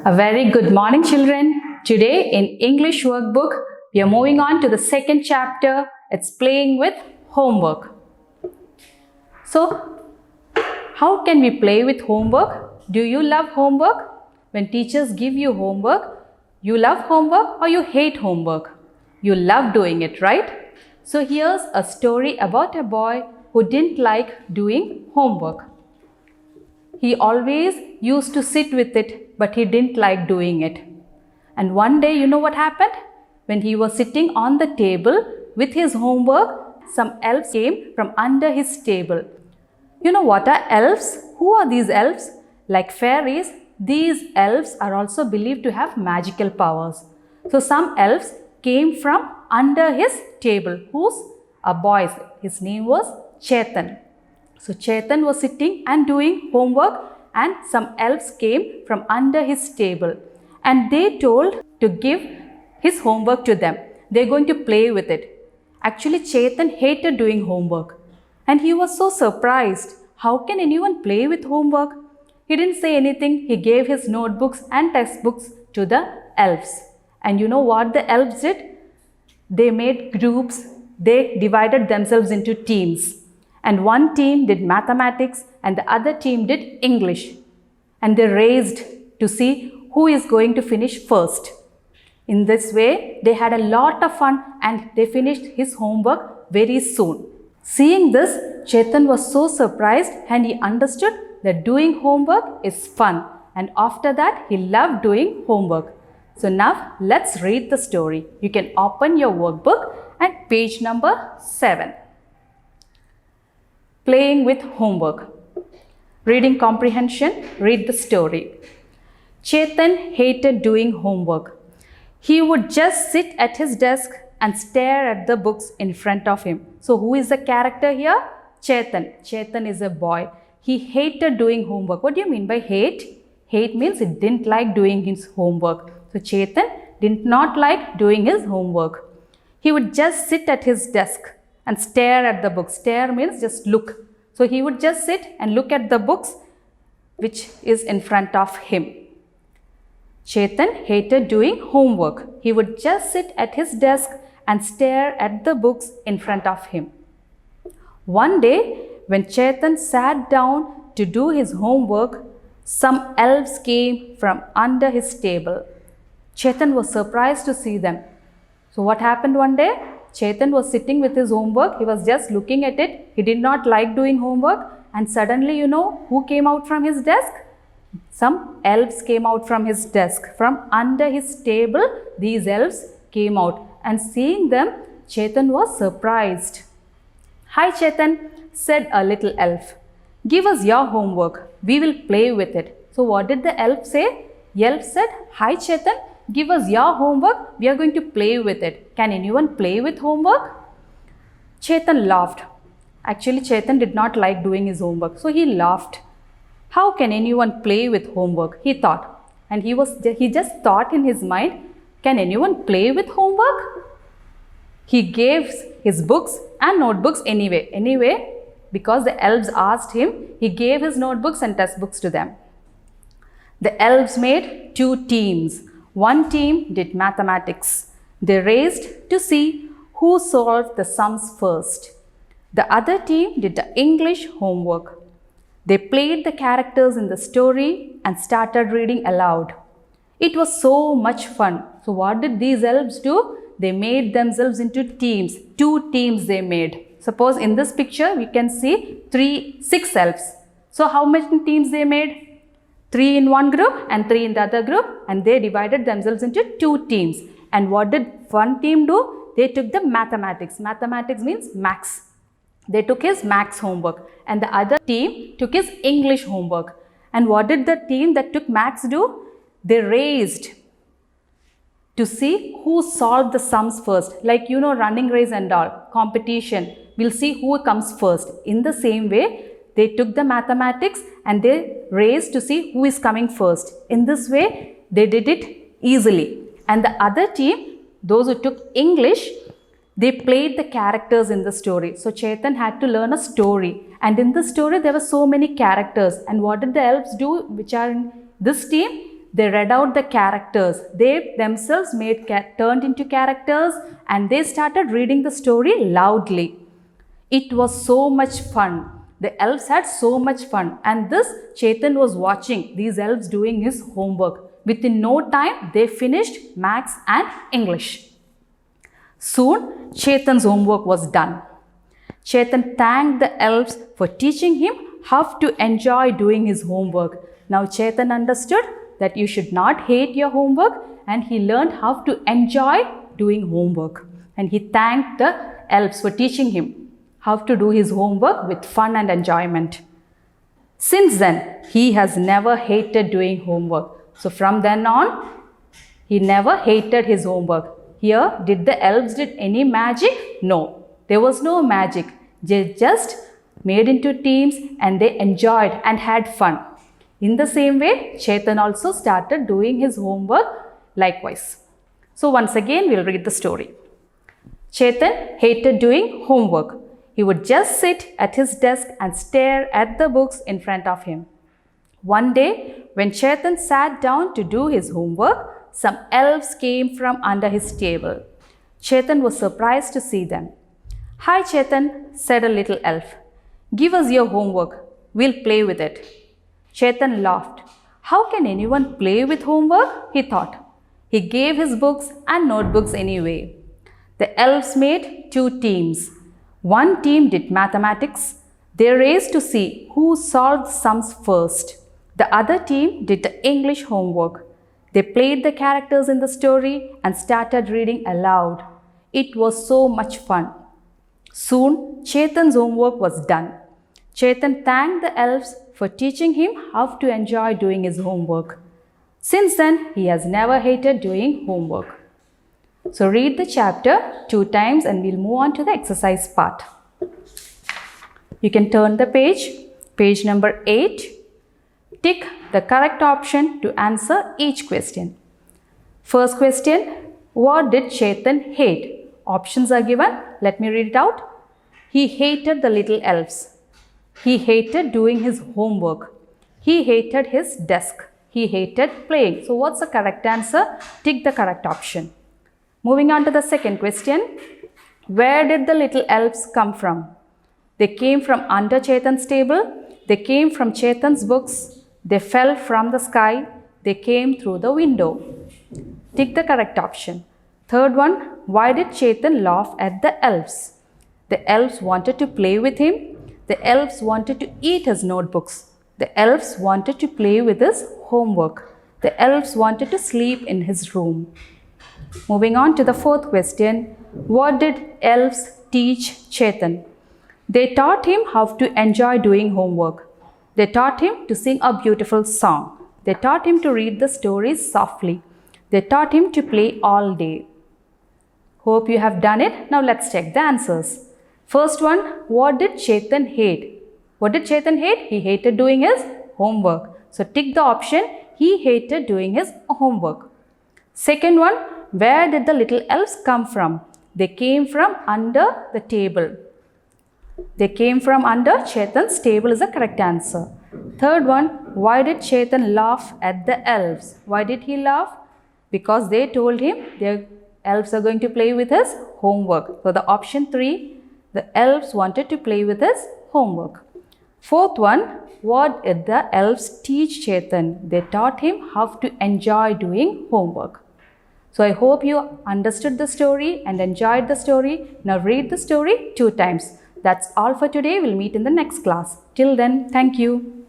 A very good morning, children. Today in English workbook, we are moving on to the second chapter. It's playing with homework. So, how can we play with homework? Do you love homework? When teachers give you homework, you love homework or you hate homework? You love doing it, right? So, here's a story about a boy who didn't like doing homework. He always used to sit with it, but he didn't like doing it. And one day, you know what happened? When he was sitting on the table with his homework, some elves came from under his table. You know what are elves? Who are these elves? Like fairies, these elves are also believed to have magical powers. So some elves came from under his table. Who's a boy? His name was Chetan. So Chetan was sitting and doing homework, and some elves came from under his table and they told to give his homework to them. They're going to play with it. Actually, Chetan hated doing homework and he was so surprised. How can anyone play with homework? He didn't say anything. He gave his notebooks and textbooks to the elves. And you know what the elves did? They made groups. They divided themselves into teams. And one team did mathematics and the other team did English. And they raced to see who is going to finish first. In this way, they had a lot of fun and they finished his homework very soon. Seeing this, Chetan was so surprised and he understood that doing homework is fun. And after that, he loved doing homework. So now, let's read the story. You can open your workbook at page number 7. Playing with homework. Reading comprehension, read the story. Chetan hated doing homework. He would just sit at his desk and stare at the books in front of him. So who is the character here? Chetan. Chetan is a boy. He hated doing homework. What do you mean by hate? Hate means he didn't like doing his homework. So Chetan did not like doing his homework. He would just sit at his desk and stare at the books. Stare means just look. So he would just sit and look at the books which is in front of him. Chetan hated doing homework. He would just sit at his desk and stare at the books in front of him. One day, when Chetan sat down to do his homework, some elves came from under his table. Chetan was surprised to see them. So what happened one day? Chetan was sitting with his homework. He was just looking at it. He did not like doing homework. And suddenly, you know, who came out from his desk? Some elves came out from his desk. From under his table, these elves came out. And seeing them, Chetan was surprised. "Hi Chetan," said a little elf. "Give us your homework. We will play with it." So what did the elf say? The elf said, "Hi Chetan, give us your homework. We are going to play with it. Can anyone play with homework?" Chetan laughed. Actually, Chetan did not like doing his homework. So he laughed. How can anyone play with homework? He thought. And he just thought in his mind, can anyone play with homework? He gave his books and notebooks anyway, because the elves asked him, he gave his notebooks and textbooks to them. The elves made 2 teams. One team did mathematics. They raced to see who solved the sums first. The other team did the English homework. They played the characters in the story and started reading aloud. It was so much fun. So what did these elves do? They made themselves into teams. 2 teams they made. Suppose in this picture we can see 6 elves. So how many teams they made? 3 in one group and 3 in the other group, and they divided themselves into 2 teams. And what did one team do? They took the mathematics. Mathematics means maths. They took his maths homework, and the other team took his English homework. And what did the team that took maths do? They raced to see who solved the sums first. Like, you know, running race and all, competition. We'll see who comes first. In the same way, they took the mathematics and they raced to see who is coming first. In this way, they did it easily. And the other team, those who took English, they played the characters in the story. So Chetan had to learn a story. And in the story, there were so many characters. And what did the elves do, which are in this team? They read out the characters. They themselves turned into characters and they started reading the story loudly. It was so much fun. The elves had so much fun, and this Chetan was watching these elves doing his homework. Within no time, they finished Maths and English. Soon, Chetan's homework was done. Chetan thanked the elves for teaching him how to enjoy doing his homework. Now Chetan understood that you should not hate your homework, and he learned how to enjoy doing homework. And he thanked the elves for teaching him how to do his homework with fun and enjoyment. Since then, he has never hated doing homework. So from then on, he never hated his homework. Here, did the elves did any magic? No, there was no magic. They just made into teams and they enjoyed and had fun. In the same way, Chetan also started doing his homework likewise. So once again, we'll read the story. Chetan hated doing homework. He would just sit at his desk and stare at the books in front of him. One day, when Chetan sat down to do his homework, some elves came from under his table. Chetan was surprised to see them. "Hi Chetan," said a little elf. "Give us your homework. We'll play with it." Chetan laughed. How can anyone play with homework? He thought. He gave his books and notebooks anyway. The elves made two teams. One team did mathematics. They raced to see who solved sums first. The other team did the English homework. They played the characters in the story and started reading aloud. It was so much fun. Soon, Chetan's homework was done. Chetan thanked the elves for teaching him how to enjoy doing his homework. Since then, he has never hated doing homework. So read the chapter 2 times and we'll move on to the exercise part. You can turn the page number 8. Tick the correct option to answer each question. First question, what did Chetan hate? Options are given. Let me read it out. He hated the little elves. He hated doing his homework. He hated his desk. He hated playing. So what's the correct answer? Tick the correct option. Moving on to the second question. Where did the little elves come from? They came from under Chetan's table. They came from Chetan's books. They fell from the sky. They came through the window. Tick the correct option. Third one. Why did Chetan laugh at the elves? The elves wanted to play with him. The elves wanted to eat his notebooks. The elves wanted to play with his homework. The elves wanted to sleep in his room. Moving on to the fourth question. What did elves teach Chetan? They taught him how to enjoy doing homework. They taught him to sing a beautiful song. They taught him to read the stories softly. They taught him to play all day. Hope you have done it. Now let's check the answers. First one, what did Chetan hate? What did Chetan hate? He hated doing his homework. So tick the option, he hated doing his homework. Second one, where did the little elves come from? They came from under the table. They came from under Chetan's table is the correct answer. Third one, why did Chetan laugh at the elves? Why did he laugh? Because they told him their elves are going to play with his homework. So the option 3, the elves wanted to play with his homework. Fourth one, what did the elves teach Chetan? They taught him how to enjoy doing homework. So I hope you understood the story and enjoyed the story. Now read the story 2 times. That's all for today. We'll meet in the next class. Till then, thank you.